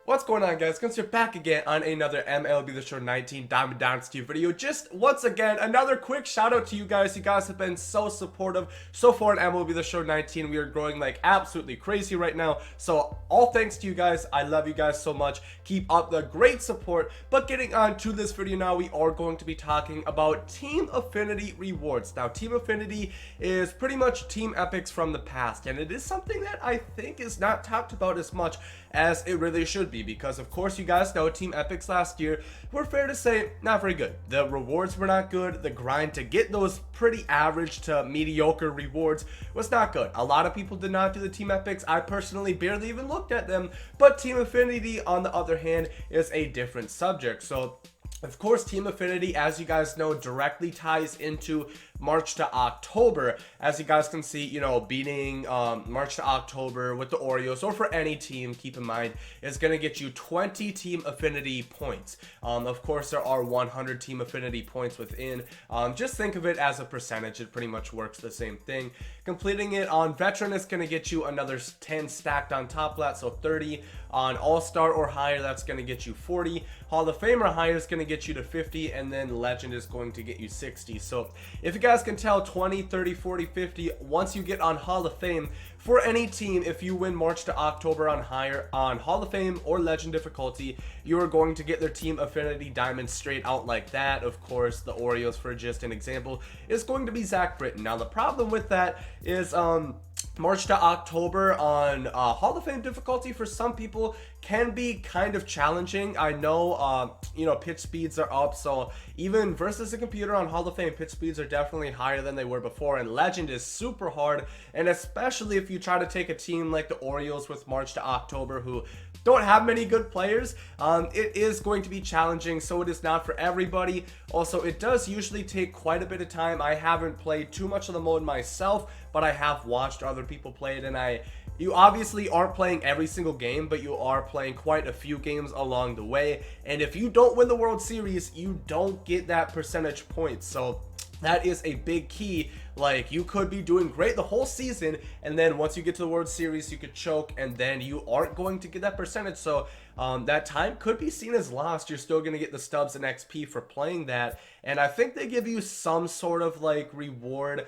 What's going on, guys? Gomes here back again on another MLB The Show 19 Diamond Dynasty video. Just once again, another quick shout out to you guys. You guys have been so supportive so far in MLB The Show 19. We are growing like absolutely crazy right now. So all thanks to you guys. I love you guys so much. Keep up the great support. But getting on to this video now, we are going to be talking about Team Affinity rewards. Now, Team Affinity is pretty much Team Epics from the past, and it is something that I think is not talked about as much as it really should be, because of course you guys know Team Epics last year were, fair to say, not very good. The rewards were not good. The grind to get those pretty average to mediocre rewards was not good. A lot of people did not do the Team Epics. I personally barely even looked at them, but Team Affinity on the other hand is a different subject. So of course, Team Affinity, as you guys know, directly ties into March to October. As you guys can see, you know, beating March to October with the Orioles, or for any team, keep in mind, is going to get you 20 Team Affinity points. Of course, there are 100 Team Affinity points within. Just think of it as a percentage. It pretty much works the same thing. Completing it on Veteran is going to get you another 10 stacked on top of that, so 30. On All-Star or higher, that's going to get you 40. Hall of Fame or higher is going to get you to 50, and then Legend is going to get you 60. So if you guys can tell, 20, 30, 40, 50, once you get on Hall of Fame, for any team, if you win March to October on higher, on Hall of Fame or Legend difficulty, you are going to get their Team Affinity Diamond straight out like that. Of course, the Orioles, for just an example, is going to be Zach Britton. Now, the problem with that is, March to October on Hall of Fame difficulty for some people can be kind of challenging. I know, you know, pitch speeds are up, so even versus a computer on Hall of Fame, pitch speeds are definitely higher than they were before, and Legend is super hard, and especially if you try to take a team like the Orioles with March to October, who don't have many good players, it is going to be challenging, so it is not for everybody. Also, it does usually take quite a bit of time. I haven't played too much of the mode myself, but I have watched other people play it, and you obviously aren't playing every single game, but you are playing quite a few games along the way, and if you don't win the World Series, you don't get that percentage points. So that is a big key. Like, you could be doing great the whole season, and then once you get to the World Series, you could choke, and then you aren't going to get that percentage. So that time could be seen as lost. You're still going to get the Stubs and XP for playing that, and I think they give you some sort of like reward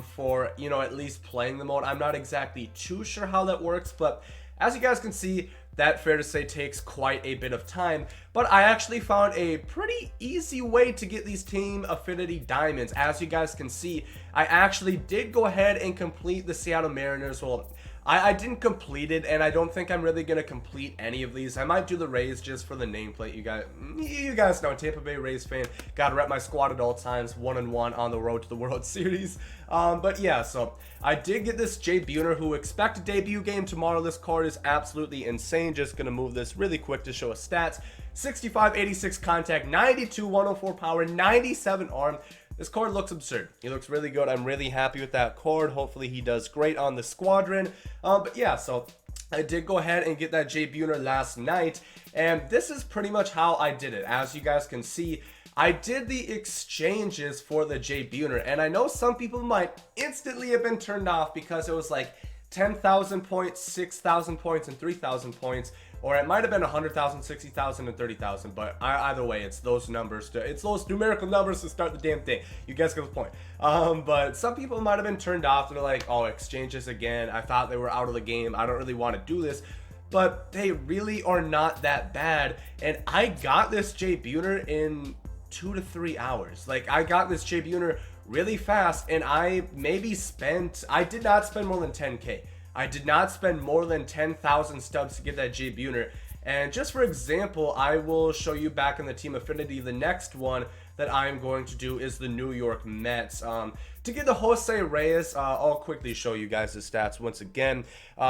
for, you know, at least playing the mode. I'm not exactly too sure how that works, but as you guys can see, that, fair to say, takes quite a bit of time. But I actually found a pretty easy way to get these Team Affinity Diamonds. As you guys can see, I actually did go ahead and complete the Seattle Mariners. Well, I didn't complete it, and I don't think I'm really going to complete any of these. I might do the Reyes just for the nameplate. You guys know, Tampa Bay Rays fan. Gotta rep my squad at all times. 1-1 on the road to the World Series. But yeah, so I did get this Jay Buhner, who expect a debut game tomorrow. This card is absolutely insane. Just going to move this really quick to show us stats. 65, 86 contact, 92, 104 power, 97 arm. This card looks absurd. He looks really good. I'm really happy with that card. Hopefully he does great on the squadron. But yeah, so I did go ahead and get that Jay Buhner last night, and this is pretty much how I did it. As you guys can see, I did the exchanges for the Jay Buhner, and I know some people might instantly have been turned off because it was like 10,000 points, 6,000 points, and 3,000 points. Or it might have been 100,000, 60,000, and 30,000. But either way, it's those numbers. It's those numerical numbers to start the damn thing. You guys get the point. But some people might have been turned off. They're like, oh, exchanges again. I thought they were out of the game. I don't really want to do this. But they really are not that bad. And I got this Jay Buhner in 2 to 3 hours. Like, I got this Jay Buhner really fast. And I did not spend more than 10K. I did not spend more than 10,000 stubs to get that Jay Buhner. And just for example, I will show you back in the Team Affinity, the next one that I'm going to do is the New York Mets. To get the Jose Reyes, I'll quickly show you guys the stats once again.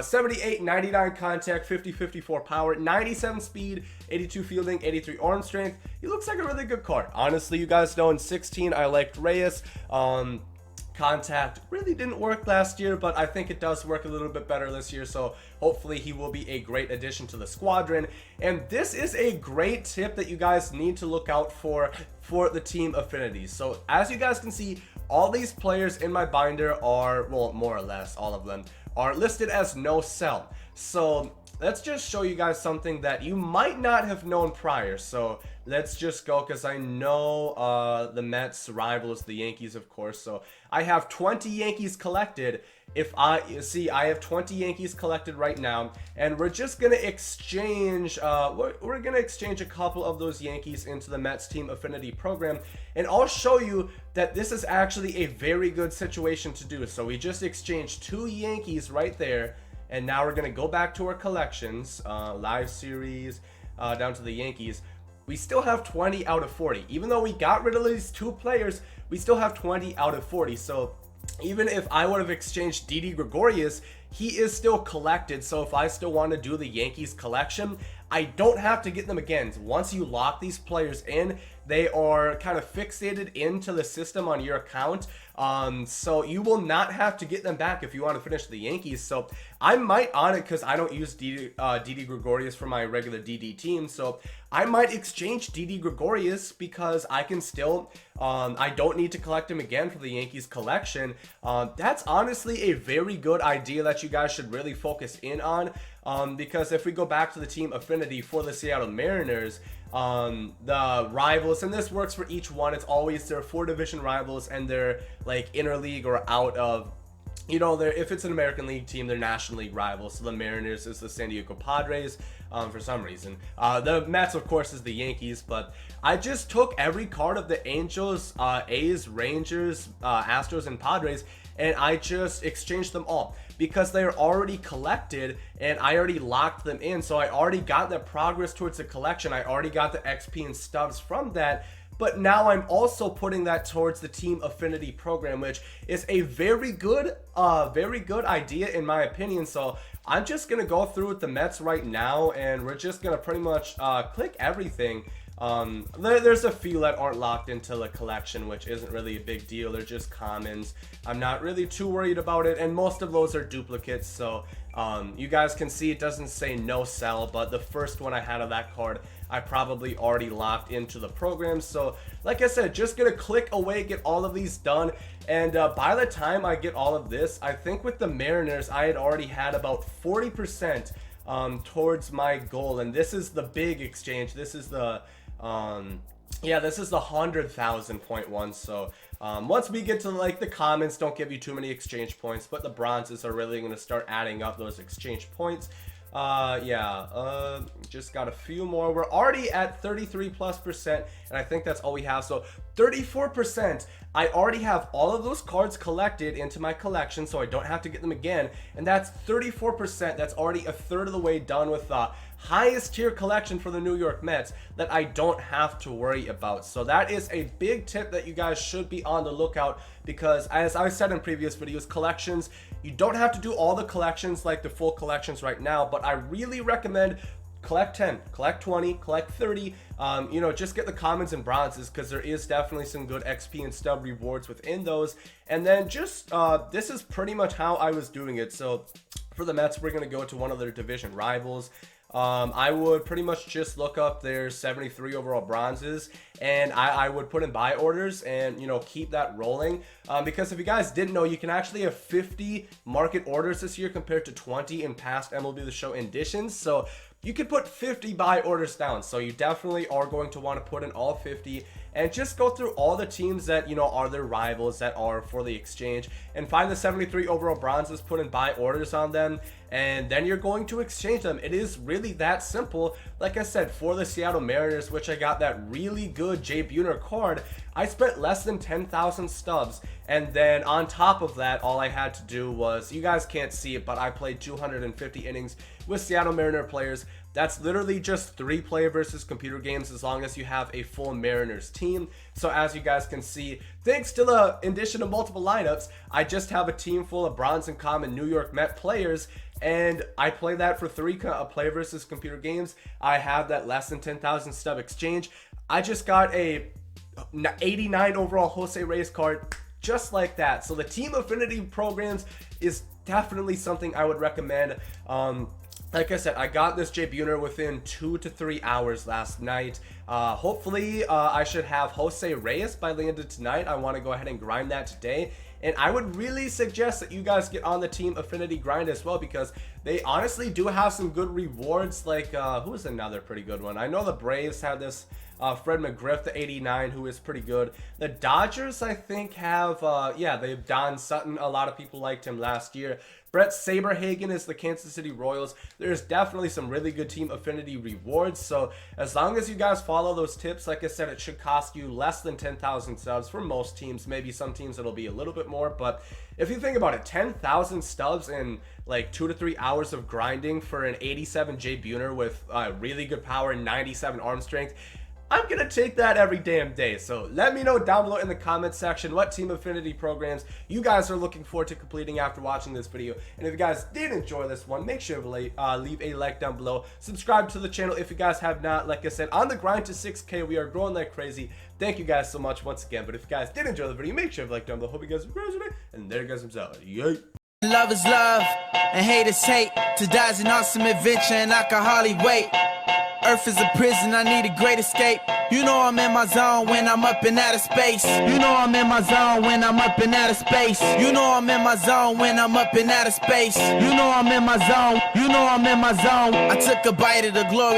78, 99 contact, 50, 54 power, 97 speed, 82 fielding, 83 arm strength. He looks like a really good card. Honestly, you guys know in 16, I liked Reyes. Contact really didn't work last year, but I think it does work a little bit better this year, so hopefully he will be a great addition to the squadron. And this is a great tip that you guys need to look out for the Team Affinities. So as you guys can see, all these players in my binder are, well, more or less all of them are listed as no sell. So let's just show you guys something that you might not have known prior. So let's just go, because I know the Mets rivals the Yankees, of course. So I have 20 Yankees collected. I have 20 Yankees collected right now, and we're just gonna exchange we're gonna exchange a couple of those Yankees into the Mets team affinity program, and I'll show you that this is actually a very good situation to do. So we just exchanged 2 Yankees right there, and now we're gonna go back to our collections, live series, down to the Yankees. We still have 20 out of 40. Even though we got rid of these 2 players, we still have 20 out of 40. So even if I would have exchanged Didi Gregorius, he is still collected. So if I still want to do the Yankees collection, I don't have to get them again. Once you lock these players in, they are kind of fixated into the system on your account. So you will not have to get them back if you want to finish the Yankees. So I might on it, because I don't use Didi Gregorius for my regular DD team. So I might exchange Didi Gregorius, because I can still, I don't need to collect him again for the Yankees collection. That's honestly a very good idea that you guys should really focus in on. Because if we go back to the team affinity for the Seattle Mariners, the rivals, and this works for each one, it's always their 4 division rivals, and they're like interleague or out of, you know, if it's an American League team, they're National League rivals. So the Mariners is the San Diego Padres, for some reason. The Mets, of course, is the Yankees. But I just took every card of the Angels, A's, Rangers, Astros, and Padres, and I just exchanged them all, because they're already collected and I already locked them in. So I already got the progress towards the collection. I already got the XP and stubs from that. But now I'm also putting that towards the team affinity program, which is a very good idea in my opinion. So I'm just gonna go through with the Mets right now, and we're just gonna pretty much click everything. There's a few that aren't locked into the collection, which isn't really a big deal. They're just commons. I'm not really too worried about it, and most of those are duplicates. So you guys can see it doesn't say no sell, but the first one I had of that card, I probably already locked into the program. So like I said, just gonna click away, get all of these done, and by the time I get all of this, I think with the Mariners I had already had about 40% towards my goal. And this is the big exchange. This is the yeah, this is the 100,000 point one. So once we get to like the commons, don't give you too many exchange points, but the bronzes are really going to start adding up those exchange points. Just got a few more. We're already at 33+%, and I think that's all we have. So 34%, I already have all of those cards collected into my collection, so I don't have to get them again. And that's 34%. That's already a third of the way done with the highest tier collection for the New York Mets that I don't have to worry about. So that is a big tip that you guys should be on the lookout, because as I said in previous videos, collections, you don't have to do all the collections like the full collections right now, but I really recommend collect 10, collect 20, collect 30, you know, just get the commons and bronzes, because there is definitely some good XP and stub rewards within those. And then just this is pretty much how I was doing it. So for the Mets, we're going to go to one of their division rivals. I would pretty much just look up their 73 overall bronzes, and I would put in buy orders and, you know, keep that rolling. Because if you guys didn't know, you can actually have 50 market orders this year compared to 20 in past MLB The Show editions. So you could put 50 buy orders down. So you definitely are going to want to put in all 50 and just go through all the teams that, you know, are their rivals that are for the exchange, and find the 73 overall bronzes, put in buy orders on them, and then you're going to exchange them. It is really that simple. Like I said, for the Seattle Mariners, which I got that really good Jay Buhner card, I spent less than 10,000 stubs, and then on top of that, all I had to do was, you guys can't see it, but I played 250 innings with Seattle Mariner players. That's literally just 3 player versus computer games, as long as you have a full Mariners team. So as you guys can see, thanks to the addition of multiple lineups, I just have a team full of bronze and common New York Met players, and I play that for 3 player versus computer games. I have that less than 10,000 stub exchange. I just got a 89 overall Jose Reyes card, just like that. So the team affinity programs is definitely something I would recommend. Like I said, I got this Jay Buhner within 2 to 3 hours last night. Hopefully, I should have Jose Reyes by the end of tonight. I want to go ahead and grind that today And I would really suggest that you guys get on the Team Affinity grind as well, because they honestly do have some good rewards. Like, who is another pretty good one? I know the Braves had this Fred McGriff, the 89, who is pretty good. The Dodgers, I think, have, yeah, they have Don Sutton. A lot of people liked him last year. Brett Saberhagen is the Kansas City Royals. There's definitely some really good Team Affinity rewards. So as long as you guys follow those tips, like I said, it should cost you less than 10,000 subs for most teams. Maybe some teams it'll be a little bit more. But if you think about it, 10,000 stubs in like 2 to 3 hours of grinding for an 87 Jay Buhner with really good power and 97 arm strength, I'm gonna take that every damn day. So let me know down below in the comment section what Team Affinity programs you guys are looking forward to completing after watching this video. And if you guys did enjoy this one, make sure to leave a like down below. Subscribe to the channel if you guys have not. Like I said, on the grind to 6K, we are growing like crazy. Thank you guys so much once again. But if you guys did enjoy the video, make sure to like down below. Hope you guys enjoyed it. And there goes himself. Yay! Love is love, and hate is hate. To die is an awesome adventure, and I can hardly wait. Earth is a prison, I need a great escape. You know I'm in my zone when I'm up in outer space. You know I'm in my zone when I'm up in outer space. You know I'm in my zone when I'm up in outer space. You know I'm in my zone. You know I'm in my zone. I took a bite of the glory.